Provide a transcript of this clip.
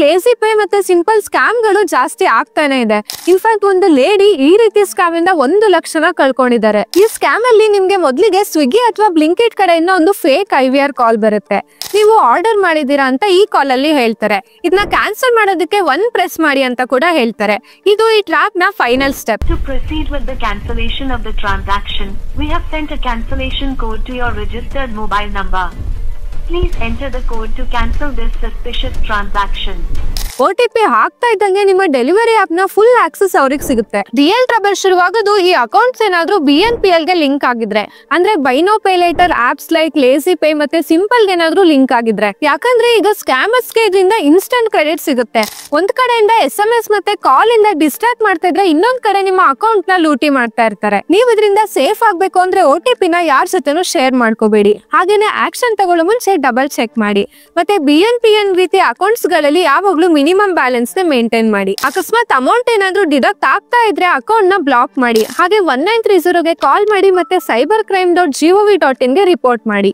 Lazy pay ಮತ್ತೆ simple scam ಗಳು ಜಾಸ್ತಿ ಆಗ್ತಾನೆ ಇದೆ. ಇನ್ಫ್ಯಾಕ್ಟ್ ಒಂದು ಲೇಡಿ ಈ ರೀತಿ ಸ್ಕ್ಯಾಮ್ ಇಂದ 1 ಲಕ್ಷನ ಕಳ್ಕೊಂಡಿದ್ದಾರೆ. ಈ ಸ್ಕ್ಯಾಮ್ ಅಲ್ಲಿ ನಿಮ್ಗೆ ಮೊದಲಿಗೆ ಸ್ವಿಗ್ಗಿ ಅಥವಾ ಬ್ಲಿಂಕಿಟ್ ಕಡೆಯಿಂದ ಒಂದು ಫೇಕ್ IVR ಕಾಲ್ ಬರುತ್ತೆ. ನೀವು ಆರ್ಡರ್ ಮಾಡಿದೀರಾ ಅಂತ ಈ ಕಾಲ್ ಅಲ್ಲಿ ಹೇಳ್ತಾರೆ. ಇದನ್ನ ಕ್ಯಾನ್ಸಲ್ ಮಾಡೋದಕ್ಕೆ 1 ಪ್ರೆಸ್ ಮಾಡಿ ಅಂತ ಕೂಡ ಹೇಳ್ತಾರೆ. ಇದು ಈ ಟ್ರ್ಯಾಪ್ ನ final step. To proceed with the cancellation of the transaction, we have sent a cancellation code to your registered mobile number. Please enter the code to cancel this suspicious transaction. OTP ಹಾಕ್ತಾ ಇದ್ದಂಗೆ ನಿಮ್ಮ delivery app ನ full access ಅವ್ರಿಗೆ ಸಿಗುತ್ತೆ. Real trouble ಶುರುವಾಗೋದು ಈ accounts ಏನಾದ್ರೂ BNPL ಗೆ link ಆಗಿದ್ರೆ, ಅಂದ್ರೆ buy now pay later apps like LazyPay ಮತ್ತೆ ಸಿಂಪಲ್ ಏನಾದ್ರೂ ಲಿಂಕ್ ಆಗಿದ್ರೆ. ಯಾಕಂದ್ರೆ ಈಗ ಸ್ಕ್ಯಾಮರ್ಸ್ ಗೆ ಇದರಿಂದ ಇನ್ಸ್ಟೆಂಟ್ ಕ್ರೆಡಿಟ್ ಸಿಗುತ್ತೆ. ಒಂದ್ ಕಡೆಯಿಂದ SMS ಮತ್ತೆ ಕಾಲ್ ಇಂದ ಡಿಸ್ಟ್ರಾಕ್ಟ್ ಮಾಡ್ತಾ ಇದ್ರೆ, ಇನ್ನೊಂದ್ ಕಡೆ ನಿಮ್ಮ ಅಕೌಂಟ್ ನ ಲೂಟಿ ಮಾಡ್ತಾ ಇರ್ತಾರೆ. ನೀವು ಇದರಿಂದ ಸೇಫ್ ಆಗ್ಬೇಕು ಅಂದ್ರೆ OTP ನ ಯಾರ್ ಜೊತೆನೂ ಶೇರ್ ಮಾಡ್ಕೋಬೇಡಿ. ಹಾಗೇನೆ ಆಕ್ಷನ್ ತಗೊಳ್ಳೋ ಮುಂಚೆ ಡಬಲ್ ಚೆಕ್ ಮಾಡಿ. ಮತ್ತೆ BNPL ರೀತಿ ಅಕೌಂಟ್ಸ್ ಗಳಲ್ಲಿ ಯಾವಾಗ್ಲೂ ಮಿನಿಮಮ್ ಬ್ಯಾಲೆನ್ಸ್ ನ ಮೇಂಟೈನ್ ಮಾಡಿ. ಅಕಸ್ಮಾತ್ ಅಮೌಂಟ್ ಏನಾದ್ರೂ ಡಿಡಕ್ಟ್ ಆಗ್ತಾ ಇದ್ರೆ ಅಕೌಂಟ್ ನ ಬ್ಲಾಕ್ ಮಾಡಿ. ಹಾಗೆ 1930 ಗೆ ಕಾಲ್ ಮಾಡಿ ಮತ್ತೆ cybercrime.gov.in ಗೆ ರಿಪೋರ್ಟ್ ಮಾಡಿ.